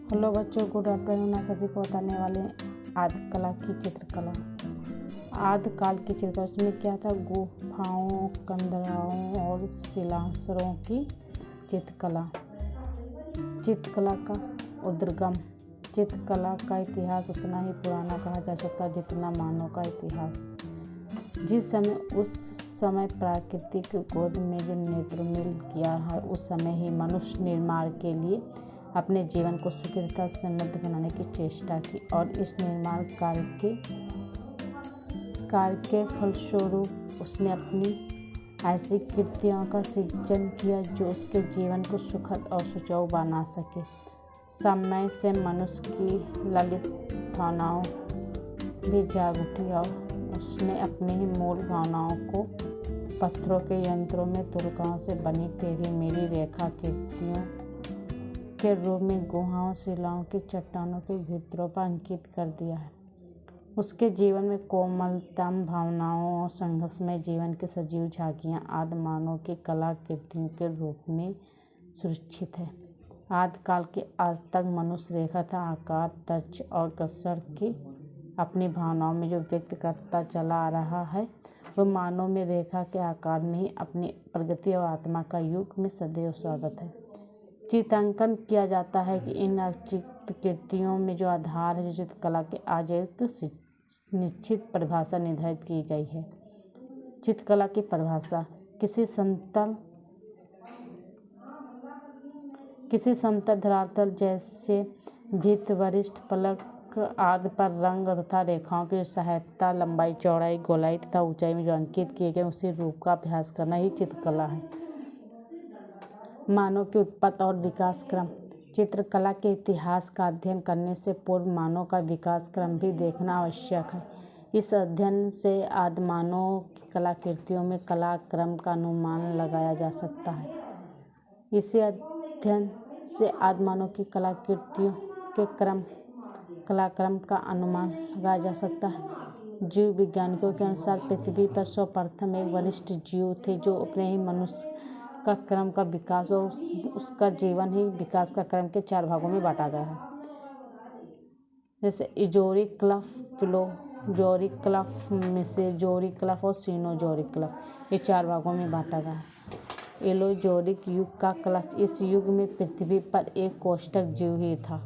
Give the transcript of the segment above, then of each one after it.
Hello बच्चों, good afternoon. मैं सभी को बताने वाले हैं आदिकला की चित्रकला। आदिकाल की चित्रकला उसमें क्या था? गुफाओं, कंदराओं और शिलाश्रयों की चित्रकला। चित्रकला का उद्गम। चित्रकला का इतिहास उतना ही पुराना कहा जा सकता है जितना मानव का इतिहास। जिस समय उस समय प्राकृतिक गोद में जो नेत्रमिल किया है, उस समय ही मनुष्य निर्माण के लिए अपने जीवन को सुखी तथा समृद्ध बनाने की चेष्टा की और इस निर्माण कार्य के फलस्वरूप उसने अपनी ऐसी कृतियों का सृजन किया जो उसके जीवन को सुखद और सुचारू बना सके। समय से मनुष्य की ललित भावनाओं भी जाग उठी और उसने अपने ही मूल भावनाओं को पत्थरों के यंत्रों में तुरकाओं से बनी टेढ़ी मेढ़ी रेखा कृतियों के रूप में गुहाओं, शिलाओं की चट्टानों के भित्तियों पर अंकित कर दिया है। उसके जीवन में कोमलतम भावनाओं और संघर्षमय जीवन की सजीव झांकियाँ आदि मानव की कला कृतियों के रूप में सुरक्षित है। आदिकाल के आज तक मनुष्य रेखा तथा आकार, तर्ज और कसर की अपनी भावनाओं में जो व्यक्त करता चला आ रहा है, वह मानव में रेखा के आकार में ही अपनी प्रगति और आत्मा का युग में सदैव स्वागत है। चित्रांकन किया जाता है कि इन कृतियों में जो आधार है, जो चित्रकला के आज एक निश्चित परिभाषा निर्धारित की गई है। चित्रकला की परिभाषा किसी समतल धरातल जैसे भित्ति, वरिष्ठ फलक आदि पर रंग तथा रेखाओं की सहायता लंबाई, चौड़ाई, गोलाई तथा ऊंचाई में जो अंकित किए गए उसी रूप का अभ्यास करना ही चित्रकला है। मानव की उत्पत्ति और विकास क्रम। चित्रकला के इतिहास का अध्ययन करने से पूर्व मानव का विकास क्रम भी देखना आवश्यक है। इस अध्ययन से आदि मानव की कलाकृतियों में कला क्रम का अनुमान लगाया जा सकता है। इसी अध्ययन से आदि मानव की कलाकृतियों के कलाक्रम का अनुमान लगाया जा सकता है। जीव विज्ञानियों के अनुसार पृथ्वी पर सर्वप्रथम एक वरिष्ठ जीव थे जो अपने ही मनुष्य का क्रम का विकास और उसका जीवन ही विकास का क्रम के 4 भागों में बांटा गया है। जैसे इजोरिक्लफ, फिलोजोरिक्लफ, मेसोजोरिक्लफ और सीनोजोरिक्लफ, ये 4 भागों में बांटा गया है। एलोजोरिक युग का क्लफ, इस युग में पृथ्वी पर एक कोष्ठक जीव ही था।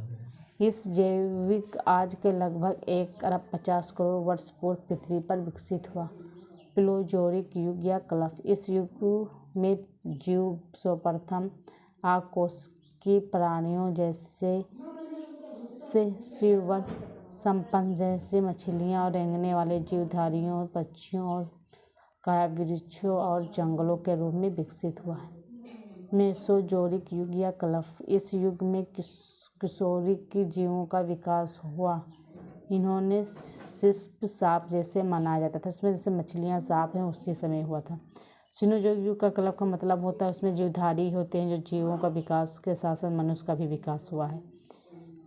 इस जैविक आज के लगभग 1 अरब 50 करोड़ वर्ष पूर्व पृथ्वी पर विकसित हुआ। प्लेजोरिक युग या क्लफ, इस युग में जीव सर्वप्रथम आकोष्ठकीय प्राणियों जैसे श्वान, संपन्न जैसे मछलियाँ और रेंगने वाले जीवधारियों, पक्षियों और कायावृक्षों और जंगलों के रूप में विकसित हुआ है। मेसोजोरिक युग या क्लफ, इस युग में किशोरी की जीवों का विकास हुआ। इन्होंने सिस्प सांप जैसे मनाया जाता था, उसमें जैसे मछलियाँ सांप हैं उसी समय हुआ था। सीनोजोरिक युग का क्लफ का मतलब होता है उसमें जीवधारी होते हैं, जो जीवों का विकास के साथ साथ मनुष्य का भी विकास हुआ है।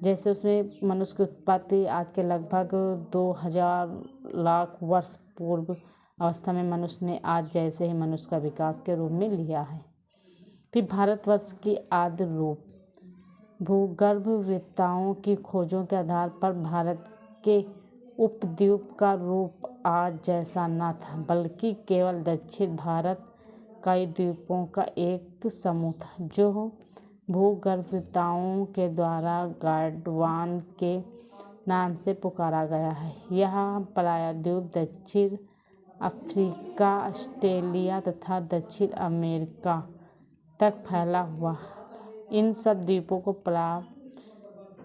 जैसे उसमें मनुष्य की उत्पत्ति आज के लगभग 2000 लाख वर्ष पूर्व अवस्था में मनुष्य ने आज जैसे ही मनुष्य का विकास के रूप में लिया है। फिर भारतवर्ष की आदि रूप। भूगर्भवेत्ताओं की खोजों के आधार पर भारत के उपद्वीप का रूप आज जैसा न था, बल्कि केवल दक्षिण भारत कई द्वीपों का एक समूह था, जो भूगर्भवेत्ताओं के द्वारा गोंडवाना के नाम से पुकारा गया है। यह प्रायद्वीप दक्षिण अफ्रीका, ऑस्ट्रेलिया तथा दक्षिण अमेरिका तक फैला हुआ। इन सब द्वीपों को प्राप्त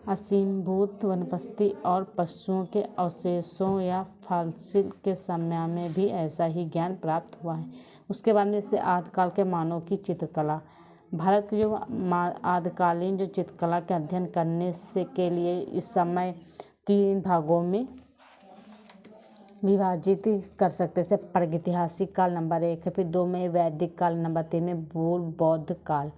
असीमभूत वनस्पति और पशुओं के अवशेषों या फॉसिल के समय में भी ऐसा ही ज्ञान प्राप्त हुआ है। उसके बाद में से आदिकाल के मानव की चित्रकला। भारत की जो आदिकालीन जो चित्रकला के अध्ययन करने से के लिए इस समय 3 भागों में विभाजित कर सकते हैं। प्रागैतिहासिक काल नंबर 1 है, फिर 2 में वैदिक काल, नंबर 3 में बौद्ध काल।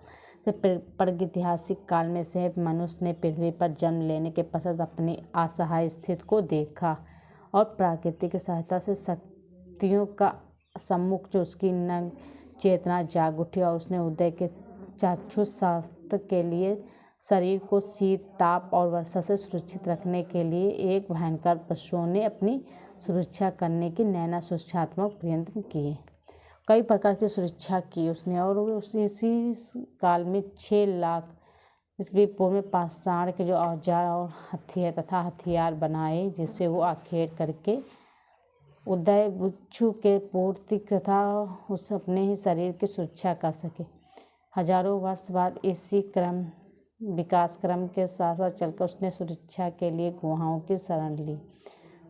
प्रागैतिहासिक काल में से मनुष्य ने पृथ्वी पर जन्म लेने के पश्चात अपनी असहाय स्थिति को देखा और प्रकृति की सहायता से शक्तियों का सम्मुख जो उसकी चेतना जाग उठी और उसने उदय के चाक्षुष शास्त्र के लिए शरीर को शीत, ताप और वर्षा से सुरक्षित रखने के लिए एक भयंकर पशुओं ने अपनी सुरक्षा करने की नैना सूक्ष्मात्मक प्रयत्न किए। कई प्रकार की सुरक्षा की उसने और इसी काल में 6 लाख ईस्वी पूर्व में पाषाण के जो औजार और हथियार बनाए, जिससे वो आखेट करके उदय बुच्छु के पूर्ति तथा उस अपने ही शरीर की सुरक्षा कर सके। हजारों वर्ष बाद इसी विकास क्रम के साथ साथ चलकर उसने सुरक्षा के लिए गुहाओं की शरण ली।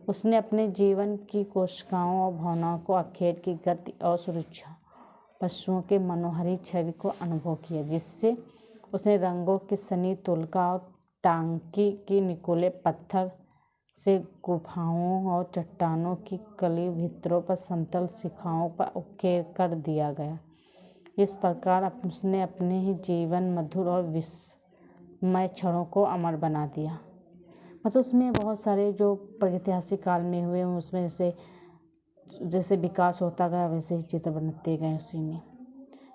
उसने अपने जीवन की कोशिकाओं और भावनाओं को आखेट की गति और सुरक्षा पशुओं के मनोहरी छवि को अनुभव किया, जिससे उसने रंगों की सनी तुलका और टांकी की निकोले पत्थर से गुफाओं और चट्टानों की कली भित्रों पर समतल शिखाओं पर उकेर कर दिया गया। इस प्रकार उसने अपने ही जीवन मधुर और विस्मय क्षणों को अमर बना दिया। मतलब उसमें बहुत सारे जो प्रागैतिहासिक काल में हुए उसमें जैसे विकास होता गया वैसे ही चित्र बनते गए। उसी में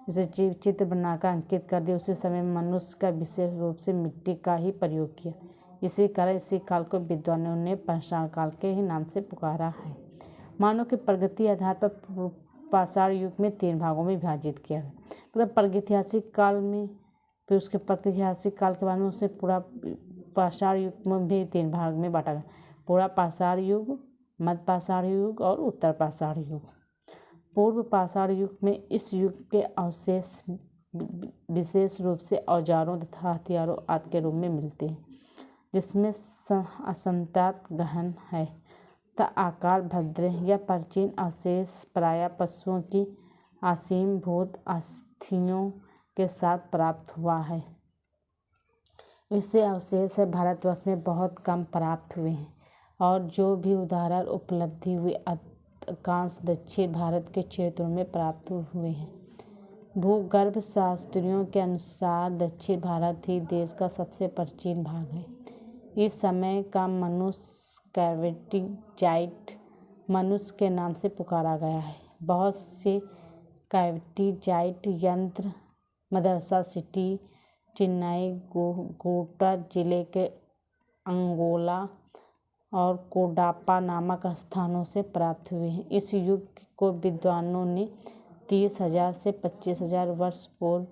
जैसे चित्र बनाकर अंकित कर दिए। उसी समय मनुष्य का विशेष रूप से मिट्टी का ही प्रयोग किया। इसी कारण इसी काल को विद्वानों ने पाषाण काल के ही नाम से पुकारा है। मानव की प्रगति आधार पर पाषाण युग में 3 भागों में विभाजित किया है। मतलब प्रागैतिहासिक काल में, फिर उसके प्रागैतिहासिक काल के बाद में उसे पूरा पाषाण युग में भी 3 भाग में बांटा गया। पूरा पाषाण युग, मध्य पाषाण युग और उत्तर पाषाण युग। पूर्व पाषाण युग में इस युग के अवशेष विशेष रूप से औजारों तथा हथियारों आदि के रूप में मिलते हैं, जिसमें असंख्यात गहन है तथा आकार भद्र या प्राचीन अवशेष प्रायः पशुओं की असीम भूत अस्थियों के साथ प्राप्त हुआ है। ऐसे अवशेष भारतवर्ष में बहुत कम प्राप्त हुए हैं और जो भी उदाहरण उपलब्धि हुई अधिकांश दक्षिण भारत के क्षेत्रों में प्राप्त हुए हैं। भूगर्भ शास्त्रियों के अनुसार दक्षिण भारत ही देश का सबसे प्राचीन भाग है। इस समय का मनुष्य कैविटी जाइट मनुष्य के नाम से पुकारा गया है। बहुत से कैविटी जाइट यंत्र मदरसा सिटी, चेन्नई, गोटा जिले के अंगोला और कोडापा नामक स्थानों से प्राप्त हुए हैं। इस युग को विद्वानों ने 30,000 से 25,000 वर्ष पूर्व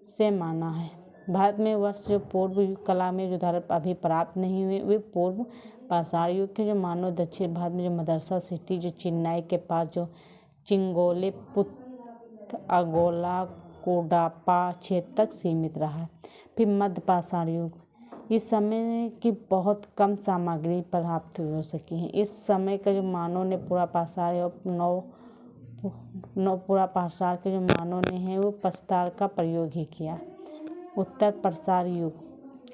से माना है। भारत में वर्ष जो पूर्व कला में जो उदाहरण अभी प्राप्त नहीं हुए वे पूर्व पाषाण युग के जो मानव दक्षिण भारत में जो मदरसा सिटी जो चेन्नई के पास जो चिंगोले पुथ अगोला कोडापा क्षेत्र तक सीमित रहा है। फिर मध्य पाषाण युग, इस समय की बहुत कम सामग्री प्राप्त हो सकी है। इस समय का जो मानव ने पूरा पाषाण और पूरा पाषाण के जो मानव ने है वो प्रस्तार का प्रयोग ही किया। उत्तर पाषाण युग,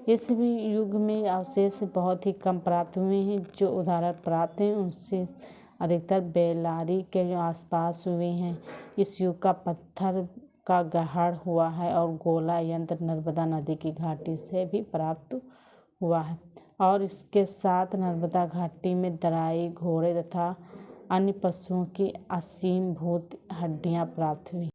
इस भी युग में अवशेष बहुत ही कम प्राप्त हुए हैं। जो उदाहरण प्राप्त हैं उनसे अधिकतर बेल्लारी के जो आसपास हुए हैं। इस युग का पत्थर का गढ़ हुआ है और गोला यंत्र नर्मदा नदी की घाटी से भी प्राप्त हुआ है और इसके साथ नर्मदा घाटी में दराई, घोड़े तथा अन्य पशुओं की असीम भूत हड्डियां प्राप्त हुई।